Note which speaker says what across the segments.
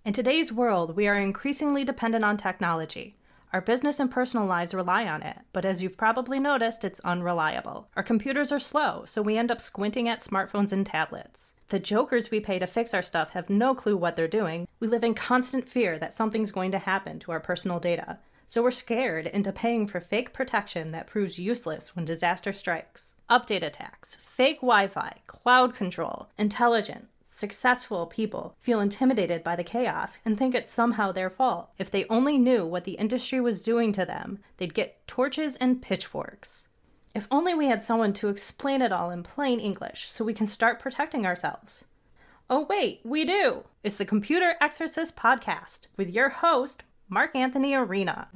Speaker 1: In today's world, we are increasingly dependent on technology. Our business and personal lives rely on it, but as you've probably noticed, it's unreliable. Our computers are slow, so we end up squinting at smartphones and tablets. The jokers we pay to fix our stuff have no clue what they're doing. We live in constant fear that something's going to happen to our personal data. So we're scared into paying for fake protection that proves useless when disaster strikes. Update attacks, fake Wi-Fi, cloud control, intelligent, successful people feel intimidated by the chaos and think it's somehow their fault. If they only knew what the industry was doing to them, they'd get torches and pitchforks. If only we had someone to explain it all in plain English so we can start protecting ourselves. Oh wait, we do! It's the Computer Exorcist Podcast with your host, Marc Anthony Arena.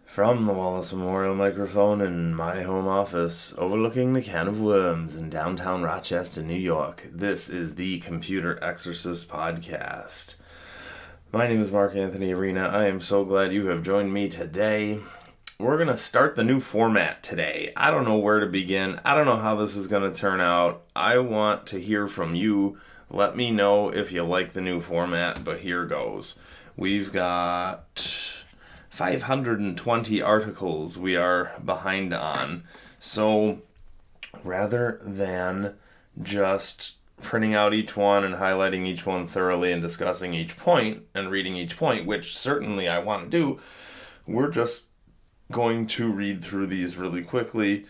Speaker 2: From the Wallace Memorial microphone in my home office, overlooking the can of worms in downtown Rochester, New York, this is the Computer Exorcist Podcast. My name is Marc Anthony Arena. I am so glad you have joined me today. We're going to start the new format today. I don't know where to begin. I don't know how this is going to turn out. I want to hear from you. Let me know if you like the new format, but here goes. We've got 520 articles we are behind on. So rather than just printing out each one and highlighting each one thoroughly and discussing each point and reading each point, which certainly I want to do, we're just going to read through these really quickly,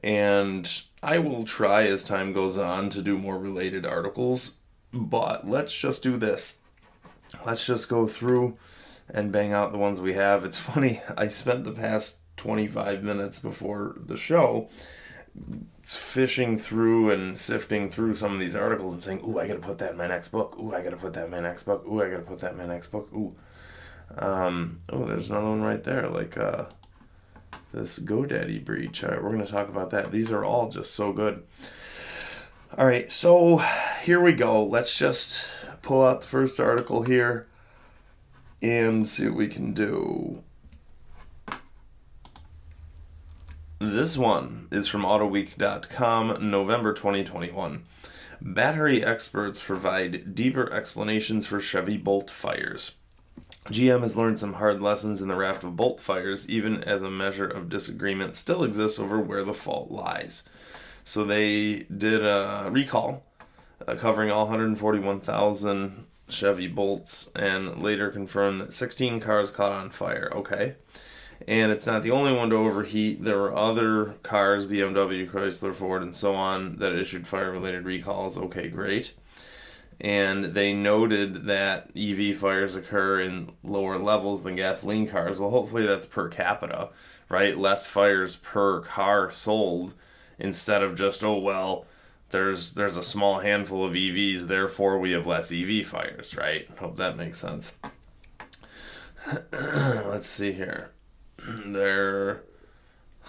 Speaker 2: and I will try as time goes on to do more related articles, but let's just do this. Let's just go through and bang out the ones we have. It's funny, I spent the past 25 minutes before the show fishing through and sifting through some of these articles and saying, ooh, I gotta put that in my next book. Ooh, I gotta put that in my next book. Ooh, I gotta put that in my next book. Ooh. There's another one right there, like this GoDaddy breach. All right, we're gonna talk about that. These are all just so good. All right, so here we go. Let's just pull out the first article here and see what we can do. This one is from AutoWeek.com, November 2021. Battery experts provide deeper explanations for Chevy Bolt fires. GM has learned some hard lessons in the raft of Bolt fires, even as a measure of disagreement still exists over where the fault lies. So they did a recall covering all 141,000 Chevy Bolts and later confirmed that 16 cars caught on fire. Okay. And it's not the only one to overheat. There were other cars, BMW, Chrysler, Ford, and so on, that issued fire-related recalls. Okay, great. And they noted that EV fires occur in lower levels than gasoline cars. Well, hopefully that's per capita, right? Less fires per car sold instead of just, there's a small handful of EVs, therefore we have less EV fires, right? Hope that makes sense. Let's see here.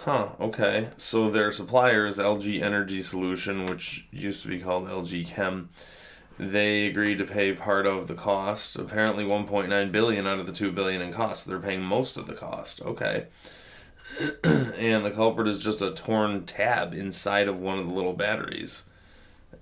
Speaker 2: Okay. So their suppliers, LG Energy Solution, which used to be called LG Chem, they agreed to pay part of the cost. Apparently $1.9 billion out of the $2 billion in costs. They're paying most of the cost. Okay. And the culprit is just a torn tab inside of one of the little batteries.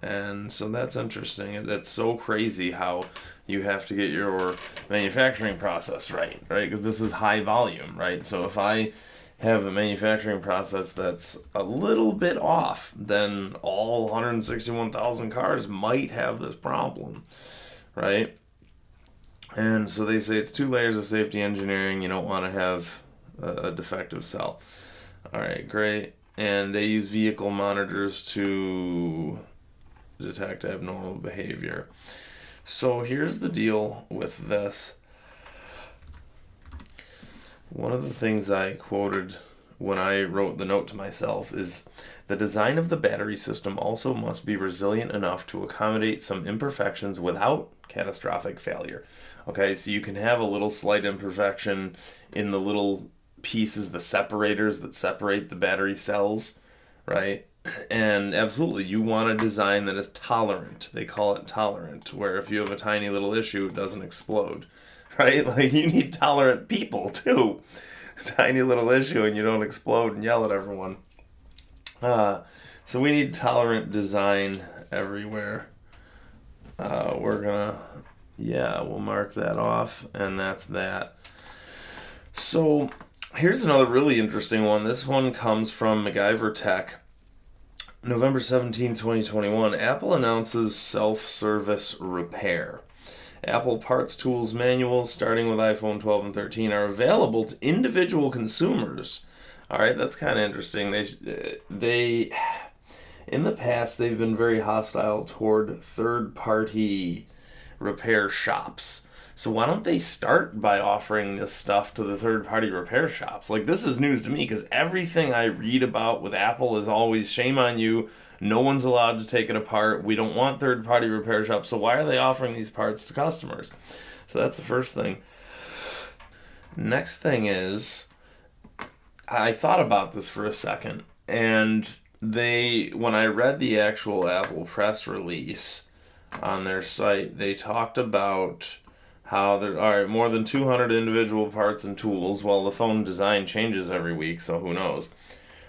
Speaker 2: And so that's interesting. That's so crazy how you have to get your manufacturing process right? Because this is high volume, right? So if I have a manufacturing process that's a little bit off, then all 161,000 cars might have this problem, right? And so they say it's 2 layers of safety engineering. You don't want to have a defective cell. All right, great. And they use vehicle monitors to detect abnormal behavior. So here's the deal with this. One of the things I quoted when I wrote the note to myself is the design of the battery system also must be resilient enough to accommodate some imperfections without catastrophic failure. Okay, so you can have a little slight imperfection in the little pieces, the separators that separate the battery cells, right? And absolutely, you want a design that is tolerant. They call it tolerant, where if you have a tiny little issue, it doesn't explode, right? Like, you need tolerant people, too. Tiny little issue and you don't explode and yell at everyone. So we need tolerant design everywhere. We'll mark that off, and that's that. So here's another really interesting one. This one comes from MacGyver Tech. November 17, 2021, Apple announces self-service repair. Apple parts tools manuals starting with iPhone 12 and 13 are available to individual consumers. All right, that's kind of interesting. They in the past they've been very hostile toward third-party repair shops. So why don't they start by offering this stuff to the third-party repair shops? Like, this is news to me because everything I read about with Apple is always shame on you. No one's allowed to take it apart. We don't want third-party repair shops. So why are they offering these parts to customers? So that's the first thing. Next thing is, I thought about this for a second, and when I read the actual Apple press release on their site, they talked about how there are more than 200 individual parts and tools. Well, the phone design changes every week, so who knows.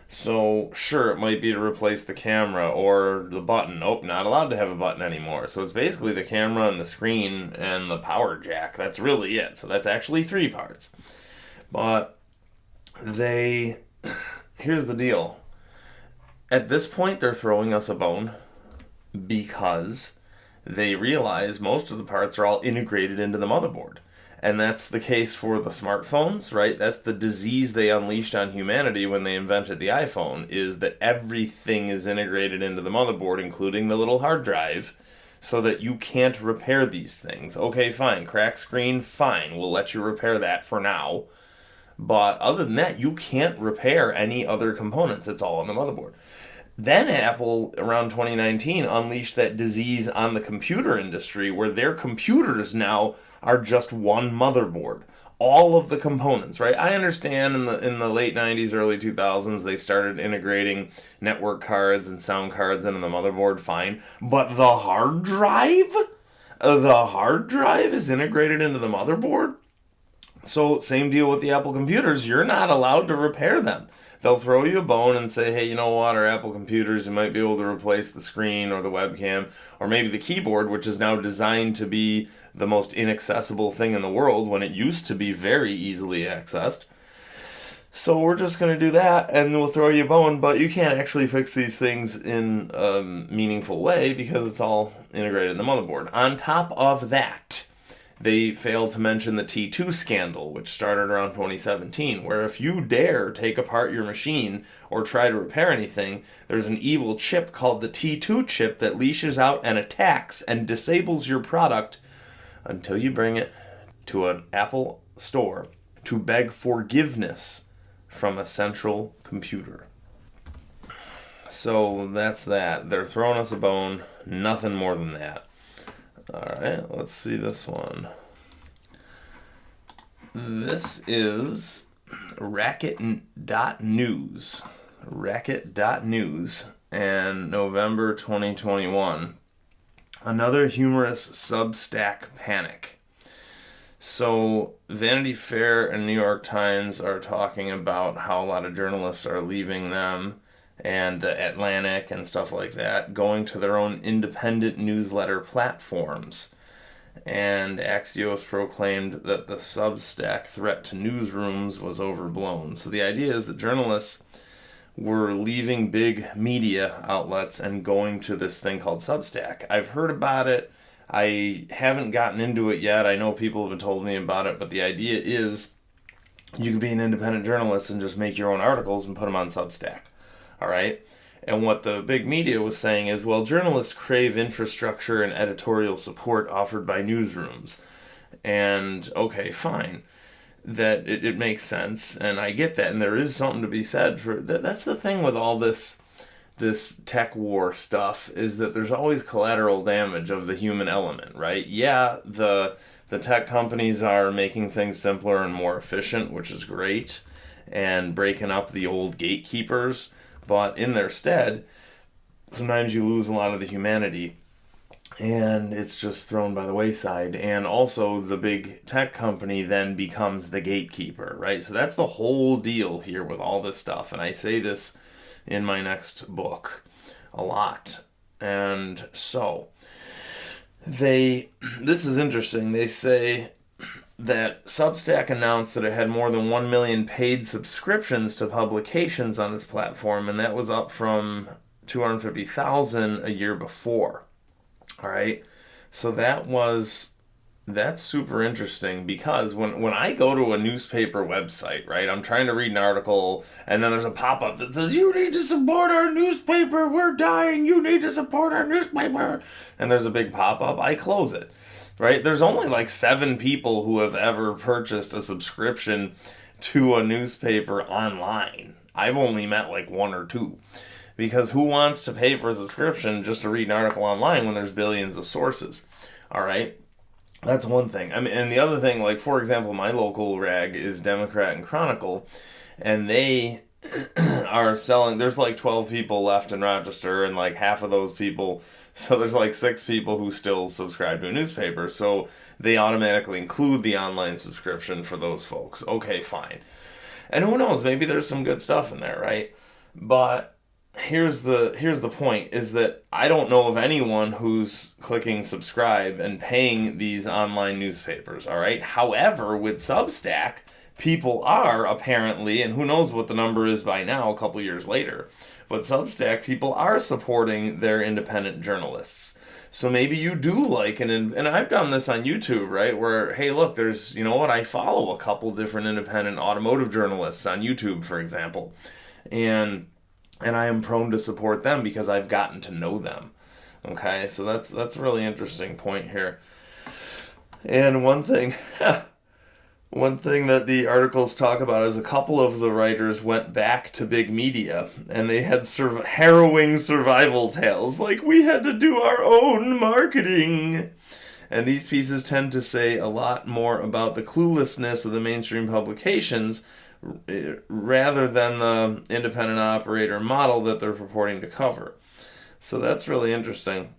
Speaker 2: So, sure, it might be to replace the camera or the button. Nope, not allowed to have a button anymore. So it's basically the camera and the screen and the power jack. That's really it. So that's actually 3 parts. But here's the deal. At this point, they're throwing us a bone because they realize most of the parts are all integrated into the motherboard. And that's the case for the smartphones, right? That's the disease they unleashed on humanity when they invented the iPhone, is that everything is integrated into the motherboard, including the little hard drive, so that you can't repair these things. Okay, fine. Crack screen, fine. We'll let you repair that for now. But other than that, you can't repair any other components. It's all on the motherboard. Then Apple, around 2019, unleashed that disease on the computer industry where their computers now are just one motherboard. All of the components, right? I understand in the late 90s, early 2000s, they started integrating network cards and sound cards into the motherboard, fine. But the hard drive? The hard drive is integrated into the motherboard? So, same deal with the Apple computers. You're not allowed to repair them. They'll throw you a bone and say, hey, you know what, our Apple computers, you might be able to replace the screen or the webcam, or maybe the keyboard, which is now designed to be the most inaccessible thing in the world when it used to be very easily accessed. So we're just going to do that, and we'll throw you a bone, but you can't actually fix these things in a meaningful way because it's all integrated in the motherboard. On top of that, they failed to mention the T2 scandal, which started around 2017, where if you dare take apart your machine or try to repair anything, there's an evil chip called the T2 chip that leashes out and attacks and disables your product until you bring it to an Apple store to beg forgiveness from a central computer. So that's that. They're throwing us a bone. Nothing more than that. Alright, let's see this one. This is Racket.news. Racket.news, and November 2021. Another humorous Substack panic. So, Vanity Fair and New York Times are talking about how a lot of journalists are leaving them, and the Atlantic and stuff like that, going to their own independent newsletter platforms. And Axios proclaimed that the Substack threat to newsrooms was overblown. So the idea is that journalists were leaving big media outlets and going to this thing called Substack. I've heard about it. I haven't gotten into it yet. I know people have been told me about it, but the idea is you could be an independent journalist and just make your own articles and put them on Substack. All right? And what the big media was saying is, well, journalists crave infrastructure and editorial support offered by newsrooms. And, okay, fine. That it makes sense, and I get that, and there is something to be said for that. That's the thing with all this tech war stuff, is that there's always collateral damage of the human element, right? Yeah, the tech companies are making things simpler and more efficient, which is great, and breaking up the old gatekeepers. But in their stead, sometimes you lose a lot of the humanity, and it's just thrown by the wayside. And also the big tech company then becomes the gatekeeper, right? So that's the whole deal here with all this stuff. And I say this in my next book a lot. And so this is interesting. They say that Substack announced that it had more than 1 million paid subscriptions to publications on its platform, and that was up from 250,000 a year before. All right, so that's super interesting, because when I go to a newspaper website, right, I'm trying to read an article, and then there's a pop-up that says, you need to support our newspaper, we're dying, you need to support our newspaper, and there's a big pop-up, I close it, right? There's only like 7 people who have ever purchased a subscription to a newspaper online. I've only met like 1 or 2. Because who wants to pay for a subscription just to read an article online when there's billions of sources? All right? That's one thing. I mean, and the other thing, like, for example, my local rag is Democrat and Chronicle, and they are selling, there's like 12 people left in Rochester, and like half of those people, so there's like 6 people who still subscribe to a newspaper, so they automatically include the online subscription for those folks. Okay, fine. And who knows, maybe there's some good stuff in there, right? But here's the point, is that I don't know of anyone who's clicking subscribe and paying these online newspapers, all right? However, with Substack, people are apparently, and who knows what the number is by now, a couple years later, but Substack, people are supporting their independent journalists. So maybe you do like, and I've done this on YouTube, right, where, hey, look, there's, you know what, I follow a couple different independent automotive journalists on YouTube, for example, and I am prone to support them because I've gotten to know them. Okay, so that's a really interesting point here. And one thing that the articles talk about is a couple of the writers went back to big media, and they had harrowing survival tales, like, we had to do our own marketing. And these pieces tend to say a lot more about the cluelessness of the mainstream publications rather than the independent operator model that they're purporting to cover. So that's really interesting.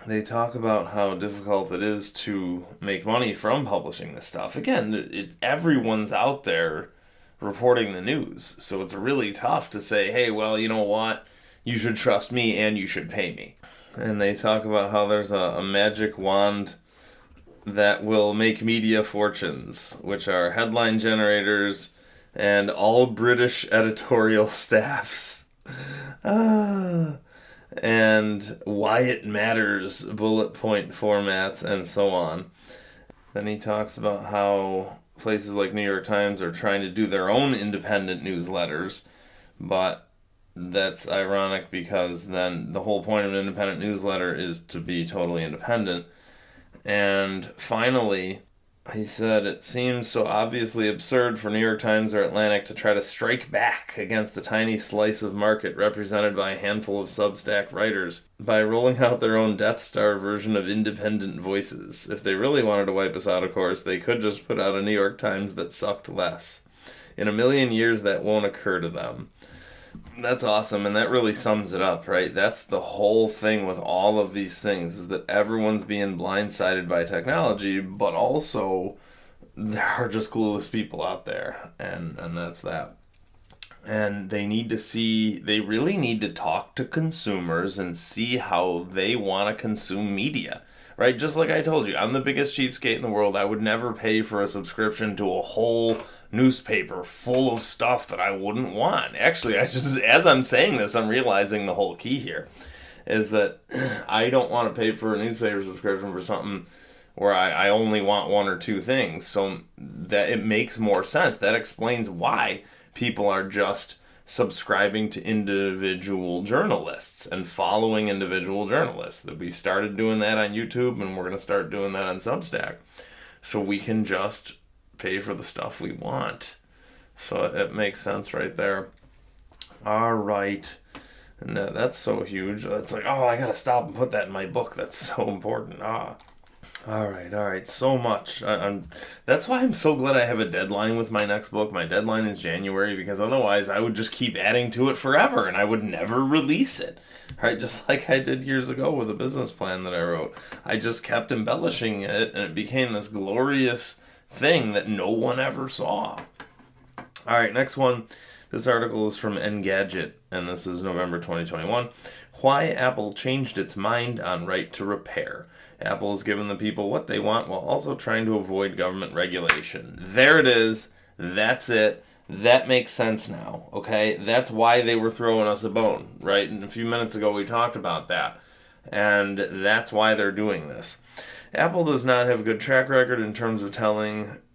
Speaker 2: They talk about how difficult it is to make money from publishing this stuff. Again, everyone's out there reporting the news, so it's really tough to say, hey, well, you know what, you should trust me and you should pay me. And they talk about how there's a magic wand that will make media fortunes, which are headline generators and all British editorial staffs. And why it matters, bullet point formats, and so on. Then he talks about how places like New York Times are trying to do their own independent newsletters, but that's ironic because then the whole point of an independent newsletter is to be totally independent. And finally, he said, it seems so obviously absurd for New York Times or Atlantic to try to strike back against the tiny slice of market represented by a handful of Substack writers by rolling out their own Death Star version of independent voices. If they really wanted to wipe us out, of course, they could just put out a New York Times that sucked less. In a million years, that won't occur to them. That's awesome, and that really sums it up, right? That's the whole thing with all of these things, is that everyone's being blindsided by technology, but also there are just clueless people out there, and that's that. And they really need to talk to consumers and see how they want to consume media, right? Just like I told you, I'm the biggest cheapskate in the world. I would never pay for a subscription to a whole newspaper full of stuff that I wouldn't want. Actually, as I'm saying this, I'm realizing the whole key here is that I don't want to pay for a newspaper subscription for something where I only want 1 or 2 things. So that it makes more sense. That explains why people are just subscribing to individual journalists and following individual journalists. That we started doing that on YouTube, and we're going to start doing that on Substack. So we can just pay for the stuff we want. So it makes sense right there. All right. And that's so huge. It's like, oh, I got to stop and put that in my book. That's so important. All right. So much. That's why I'm so glad I have a deadline with my next book. My deadline is January, because otherwise I would just keep adding to it forever and I would never release it. Right? Just like I did years ago with a business plan that I wrote. I just kept embellishing it and it became this glorious thing that no one ever saw. All right, next one. This article is from Engadget, and this is November 2021. Why Apple changed its mind on right to repair. Apple has given the people what they want while also trying to avoid government regulation. There it is. That's it. That makes sense now, okay? That's why they were throwing us a bone, right? And a few minutes ago we talked about that. And that's why they're doing this. Apple does not have a good track record in terms of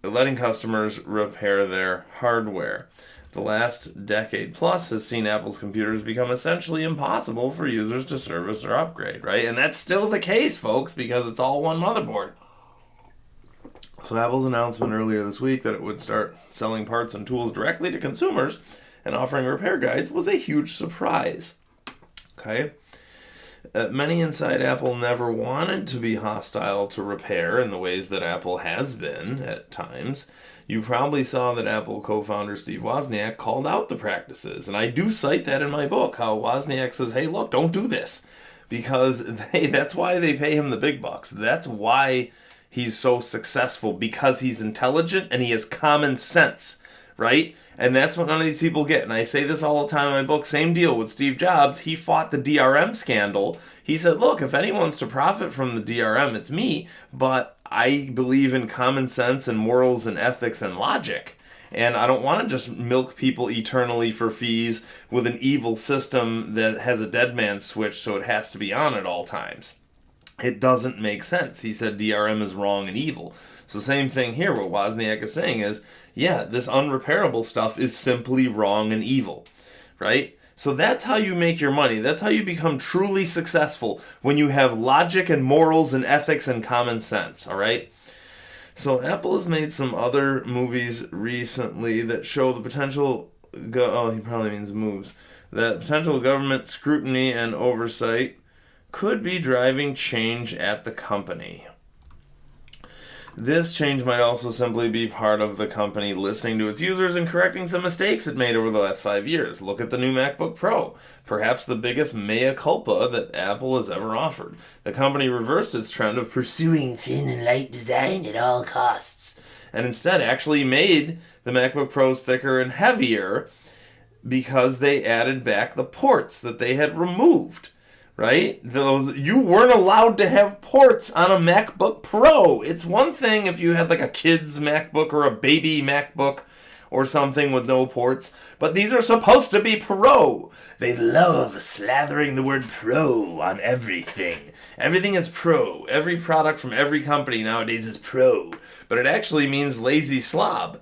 Speaker 2: letting customers repair their hardware. The last decade plus has seen Apple's computers become essentially impossible for users to service or upgrade, right? And that's still the case, folks, because it's all one motherboard. So Apple's announcement earlier this week that it would start selling parts and tools directly to consumers and offering repair guides was a huge surprise. Okay? Many inside Apple never wanted to be hostile to repair in the ways that Apple has been at times. You probably saw that Apple co-founder Steve Wozniak called out the practices. And I do cite that in my book, how Wozniak says, hey, look, don't do this. Because that's why they pay him the big bucks. That's why he's so successful, because he's intelligent and he has common sense, right? And that's what none of these people get. And I say this all the time in my book, same deal with Steve Jobs. He fought the DRM scandal. He said, look, if anyone's to profit from the DRM, it's me. But I believe in common sense and morals and ethics and logic. And I don't want to just milk people eternally for fees with an evil system that has a dead man switch so it has to be on at all times. It doesn't make sense. He said DRM is wrong and evil. So same thing here. What Wozniak is saying is, yeah, this unrepairable stuff is simply wrong and evil, right? So that's how you make your money. That's how you become truly successful, when you have logic and morals and ethics and common sense, all right? So Apple has made some other movies recently that show the potential, he probably means moves, that potential government scrutiny and oversight could be driving change at the company. This change might also simply be part of the company listening to its users and correcting some mistakes it made over the last 5 years. Look at the new MacBook Pro, perhaps the biggest mea culpa that Apple has ever offered. The company reversed its trend of pursuing thin and light design at all costs, and instead actually made the MacBook Pros thicker and heavier because they added back the ports that they had removed. Right? You weren't allowed to have ports on a MacBook Pro. It's one thing if you had like a kid's MacBook or a baby MacBook or something with no ports, but these are supposed to be Pro. They love slathering the word Pro on everything. Everything is Pro. Every product from every company nowadays is Pro, but it actually means lazy slob.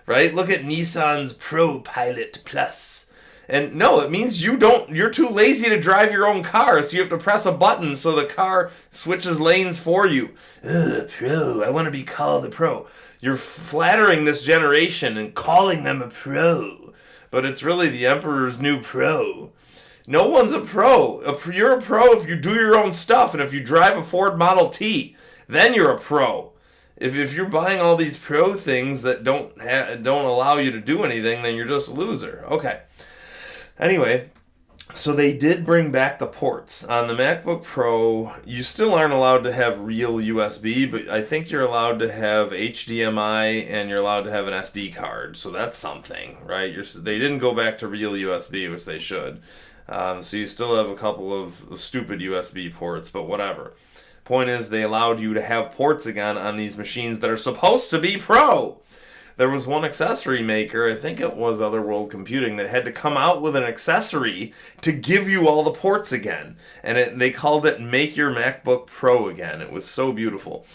Speaker 2: Right? Look at Nissan's Pro Pilot Plus. And no, it means you're too lazy to drive your own car, so you have to press a button so the car switches lanes for you. Pro, I want to be called a pro. You're flattering this generation and calling them a pro, but it's really the emperor's new pro. No one's a pro. You're a pro if you do your own stuff, and if you drive a Ford Model T, then you're a pro. If you're buying all these pro things that don't allow you to do anything, then you're just a loser. Okay. Anyway, so they did bring back the ports. On the MacBook Pro, you still aren't allowed to have real USB, but I think you're allowed to have HDMI and you're allowed to have an SD card. So that's something, right? They didn't go back to real USB, which they should. So you still have a couple of stupid USB ports, but whatever. Point is, they allowed you to have ports again on these machines that are supposed to be Pro. There was one accessory maker, I think it was Otherworld Computing, that had to come out with an accessory to give you all the ports again. And they called it Make Your MacBook Pro Again. It was so beautiful.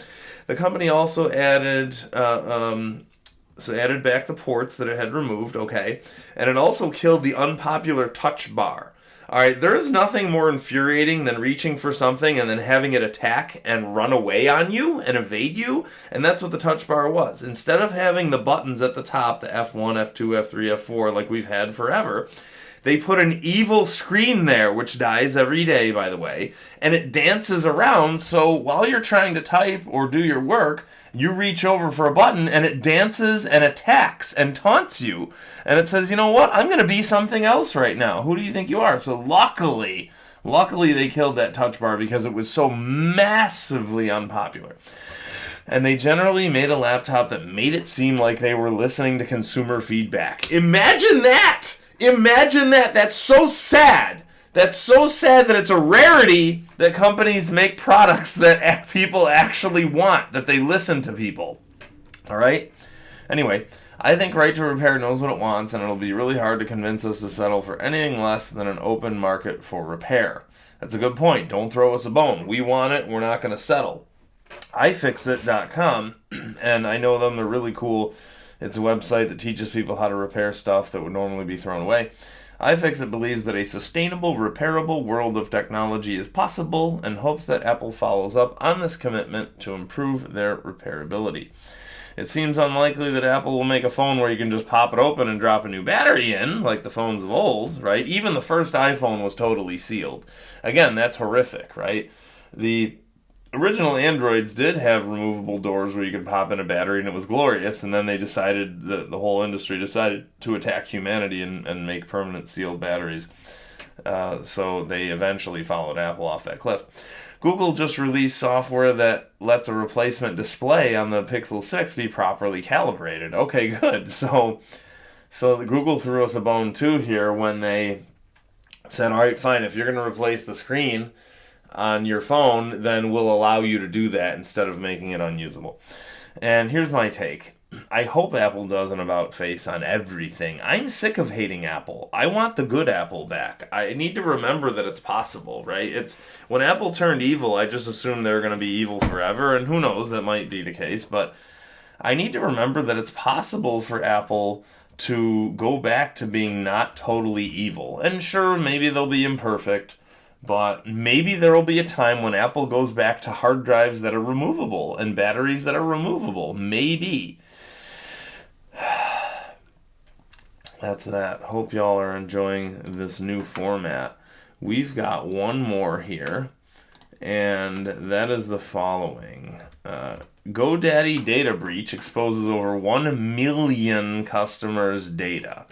Speaker 2: The company also added back the ports that it had removed, okay. And it also killed the unpopular TouchBar. All right, there is nothing more infuriating than reaching for something and then having it attack and run away on you and evade you, and that's what the touch bar was. Instead of having the buttons at the top, the F1, F2, F3, F4, like we've had forever, They put an evil screen there, which dies every day, by the way, and it dances around, so while you're trying to type or do your work, you reach over for a button, and it dances and attacks and taunts you. And it says, you know what? I'm going to be something else right now. Who do you think you are? So luckily they killed that TouchBar because it was so massively unpopular. And they generally made a laptop that made it seem like they were listening to consumer feedback. Imagine that! Imagine that! That's so sad! That's so sad that it's a rarity that companies make products that people actually want, that they listen to people. Alright? Anyway, I think Right to Repair knows what it wants, and it'll be really hard to convince us to settle for anything less than an open market for repair. That's a good point. Don't throw us a bone. We want it, we're not going to settle. iFixit.com, and I know them, they're really cool. It's a website that teaches people how to repair stuff that would normally be thrown away. iFixit believes that a sustainable, repairable world of technology is possible and hopes that Apple follows up on this commitment to improve their repairability. It seems unlikely that Apple will make a phone where you can just pop it open and drop a new battery in, like the phones of old, right? Even the first iPhone was totally sealed. Again, that's horrific, right? The original Androids did have removable doors where you could pop in a battery, and it was glorious, and then they decided, the whole industry decided to attack humanity and make permanent sealed batteries. So they eventually followed Apple off that cliff. Google just released software that lets a replacement display on the Pixel 6 be properly calibrated. Okay, good. So Google threw us a bone too here when they said, all right, fine, if you're going to replace the screen on your phone, then we'll allow you to do that instead of making it unusable. And here's my take. I hope Apple does an about-face on everything. I'm sick of hating Apple. I want the good Apple back. I need to remember that it's possible, right? It's when Apple turned evil, I just assumed they were going to be evil forever, and who knows, that might be the case, but I need to remember that it's possible for Apple to go back to being not totally evil. And sure, maybe they'll be imperfect, but maybe there will be a time when Apple goes back to hard drives that are removable and batteries that are removable. Maybe. That's that. Hope y'all are enjoying this new format. We've got one more here, and that is the following. GoDaddy data breach exposes over 1 million customers' data.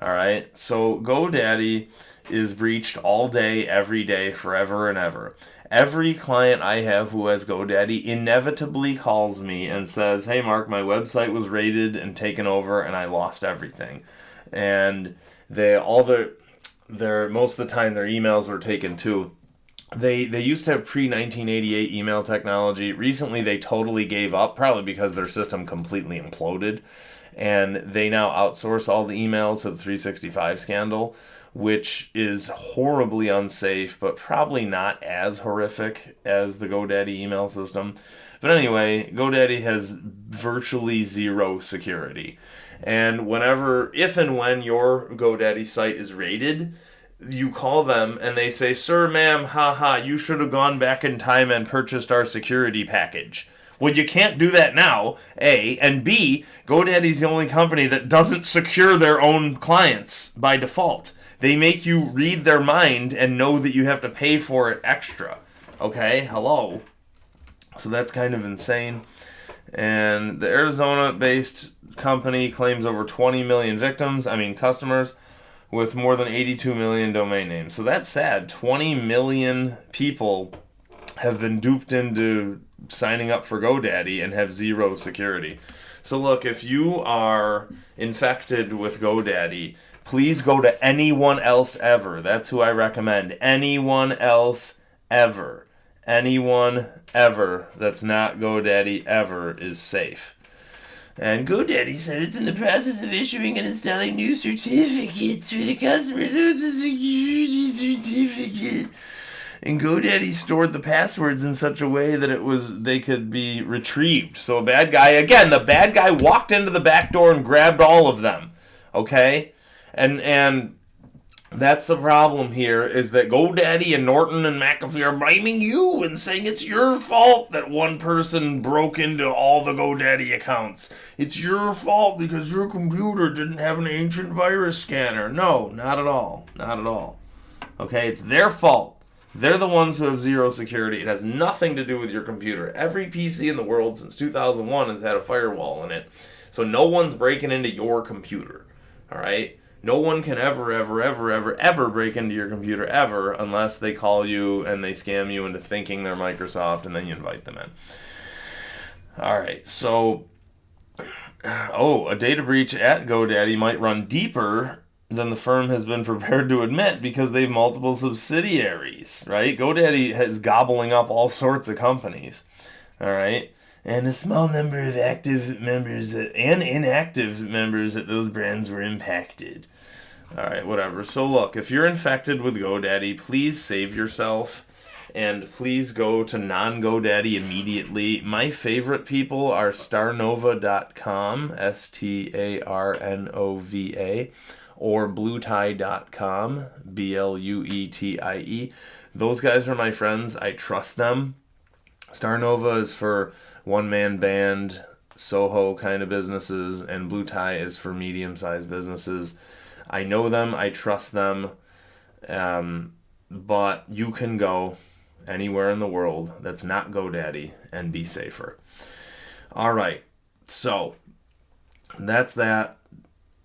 Speaker 2: All right, so GoDaddy is breached all day, every day, forever and ever. Every client I have who has GoDaddy inevitably calls me and says, hey, Mark, my website was raided and taken over and I lost everything. And most of the time their emails were taken too. They used to have pre-1988 email technology. Recently they totally gave up, probably because their system completely imploded. And they now outsource all the emails to the 365 scandal, which is horribly unsafe, but probably not as horrific as the GoDaddy email system. But anyway, GoDaddy has virtually zero security. And if and when your GoDaddy site is raided, you call them and they say, sir, ma'am, haha, you should have gone back in time and purchased our security package. Well, you can't do that now, A. And B, GoDaddy's the only company that doesn't secure their own clients by default. They make you read their mind and know that you have to pay for it extra. Okay, hello. So that's kind of insane. And the Arizona-based company claims over 20 million customers, with more than 82 million domain names. So that's sad. 20 million people have been duped into signing up for GoDaddy and have zero security. So look, if you are infected with GoDaddy, please go to anyone else ever. That's who I recommend. Anyone else ever. Anyone ever that's not GoDaddy ever is safe. And GoDaddy said it's in the process of issuing and installing new certificates for the customers with the security certificate. And GoDaddy stored the passwords in such a way that they could be retrieved. So the bad guy walked into the back door and grabbed all of them. Okay? And That's the problem here, is that GoDaddy and Norton and McAfee are blaming you and saying it's your fault that one person broke into all the GoDaddy accounts. It's your fault because your computer didn't have an ancient virus scanner. No, not at all. Not at all. Okay, it's their fault. They're the ones who have zero security. It has nothing to do with your computer. Every PC in the world since 2001 has had a firewall in it. So no one's breaking into your computer. All right? No one can ever break into your computer ever unless they call you and they scam you into thinking they're Microsoft and then you invite them in. All right, so, a data breach at GoDaddy might run deeper than the firm has been prepared to admit because they have multiple subsidiaries, right? GoDaddy is gobbling up all sorts of companies, all right? And a small number of active members and inactive members at those brands were impacted. All right, whatever. So look, if you're infected with GoDaddy, please save yourself. And please go to non-GoDaddy immediately. My favorite people are starnova.com, STARNOVA, or bluetie.com, BLUETIE. Those guys are my friends. I trust them. Starnova is for one-man band, Soho kind of businesses, and Blue Tie is for medium-sized businesses. I know them, I trust them, but you can go anywhere in the world that's not GoDaddy and be safer. All right, so that's that.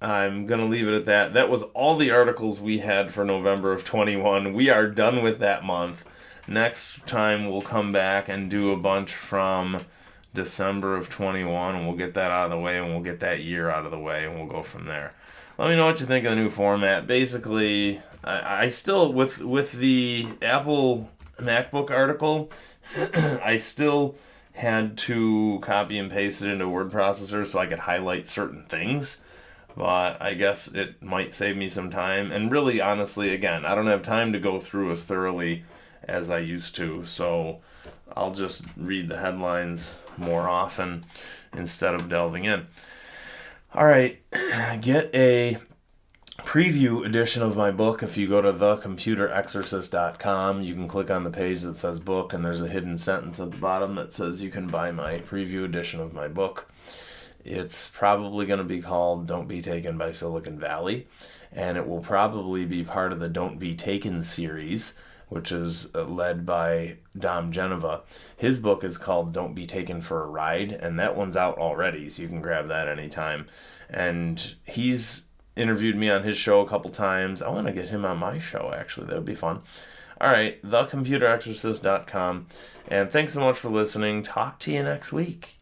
Speaker 2: I'm going to leave it at that. That was all the articles we had for November of 21. We are done with that month. Next time we'll come back and do a bunch from December of 21, and we'll get that out of the way, and we'll get that year out of the way, and we'll go from there. Let me know what you think of the new format. Basically, I still, with the Apple MacBook article, I still had to copy and paste it into a word processor so I could highlight certain things. But I guess it might save me some time. And really, honestly, again, I don't have time to go through as thoroughly as I used to. So I'll just read the headlines more often instead of delving in. All right, get a preview edition of my book if you go to thecomputerexorcist.com. You can click on the page that says book, and there's a hidden sentence at the bottom that says you can buy my preview edition of my book. It's probably going to be called Don't Be Taken by Silicon Valley, and it will probably be part of the Don't Be Taken series, which is led by Dom Genova. His book is called Don't Be Taken for a Ride, and that one's out already, so you can grab that anytime. And he's interviewed me on his show a couple times. I want to get him on my show, actually. That would be fun. All right, thecomputerexorcist.com. And thanks so much for listening. Talk to you next week.